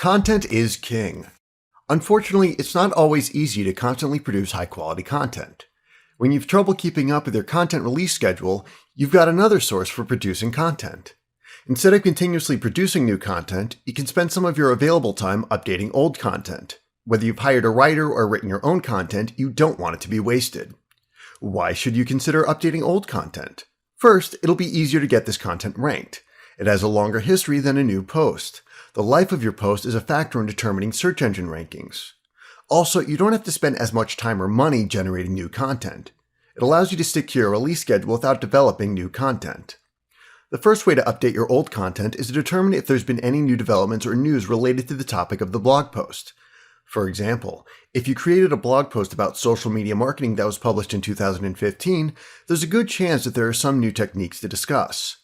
Content is king. Unfortunately, it's not always easy to constantly produce high-quality content. When you've trouble keeping up with your content release schedule, you've got another source for producing content. Instead of continuously producing new content, you can spend some of your available time updating old content. Whether you've hired a writer or written your own content, you don't want it to be wasted. Why should you consider updating old content? First, it'll be easier to get this content ranked. It has a longer history than a new post. The life of your post is a factor in determining search engine rankings. Also, you don't have to spend as much time or money generating new content. It allows you to stick to your release schedule without developing new content. The first way to update your old content is to determine if there's been any new developments or news related to the topic of the blog post. For example, if you created a blog post about social media marketing that was published in 2015, there's a good chance that there are some new techniques to discuss.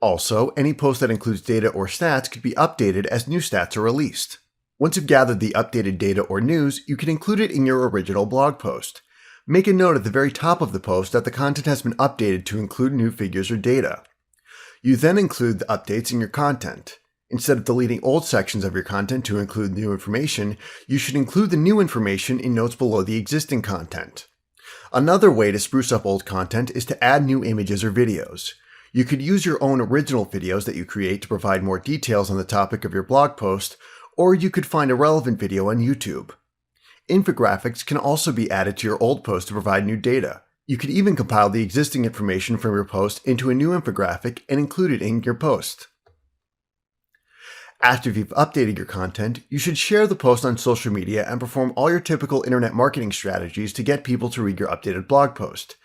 Also, any post that includes data or stats could be updated as new stats are released. Once you've gathered the updated data or news, you can include it in your original blog post. Make a note at the very top of the post that the content has been updated to include new figures or data. You then include the updates in your content. Instead of deleting old sections of your content to include new information, you should include the new information in notes below the existing content. Another way to spruce up old content is to add new images or videos. You could use your own original videos that you create to provide more details on the topic of your blog post, or you could find a relevant video on YouTube. Infographics can also be added to your old post to provide new data. You could even compile the existing information from your post into a new infographic and include it in your post. After you've updated your content, you should share the post on social media and perform all your typical internet marketing strategies to get people to read your updated blog post.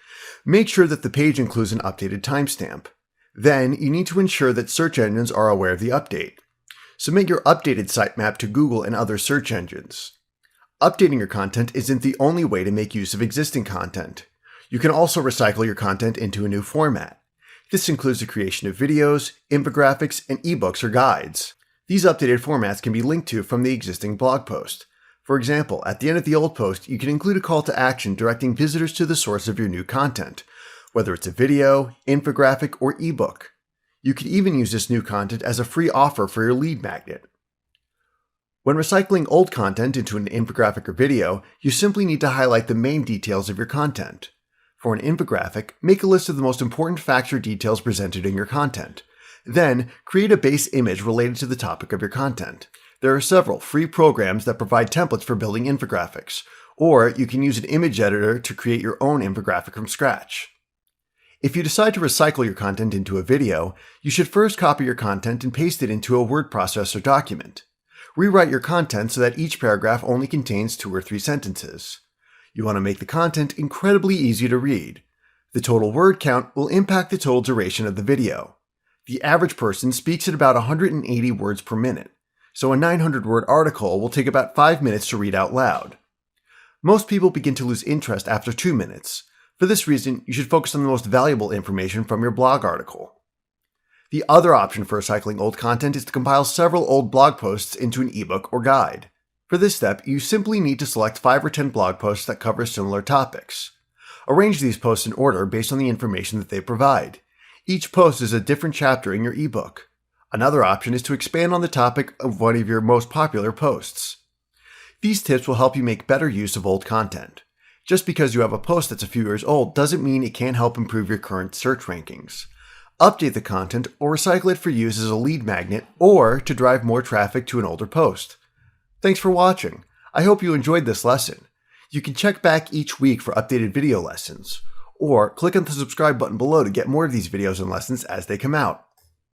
Make sure that the page includes an updated timestamp. Then, you need to ensure that search engines are aware of the update. Submit your updated sitemap to Google and other search engines. Updating your content isn't the only way to make use of existing content. You can also recycle your content into a new format. This includes the creation of videos, infographics, and ebooks or guides. These updated formats can be linked to from the existing blog post. For example, at the end of the old post, you can include a call to action directing visitors to the source of your new content, whether it's a video, infographic, or ebook. You could even use this new content as a free offer for your lead magnet. When recycling old content into an infographic or video, you simply need to highlight the main details of your content. For an infographic, make a list of the most important facts or details presented in your content. Then, create a base image related to the topic of your content. There are several free programs that provide templates for building infographics, or you can use an image editor to create your own infographic from scratch. If you decide to recycle your content into a video, you should first copy your content and paste it into a word processor document. Rewrite your content so that each paragraph only contains 2 or 3 sentences. You want to make the content incredibly easy to read. The total word count will impact the total duration of the video. The average person speaks at about 180 words per minute, so a 900-word article will take about 5 minutes to read out loud. Most people begin to lose interest after 2 minutes. For this reason, you should focus on the most valuable information from your blog article. The other option for recycling old content is to compile several old blog posts into an ebook or guide. For this step, you simply need to select 5 or 10 blog posts that cover similar topics. Arrange these posts in order based on the information that they provide. Each post is a different chapter in your ebook. Another option is to expand on the topic of one of your most popular posts. These tips will help you make better use of old content. Just because you have a post that's a few years old doesn't mean it can't help improve your current search rankings. Update the content or recycle it for use as a lead magnet or to drive more traffic to an older post. Thanks for watching. I hope you enjoyed this lesson. You can check back each week for updated video lessons, or click on the subscribe button below to get more of these videos and lessons as they come out.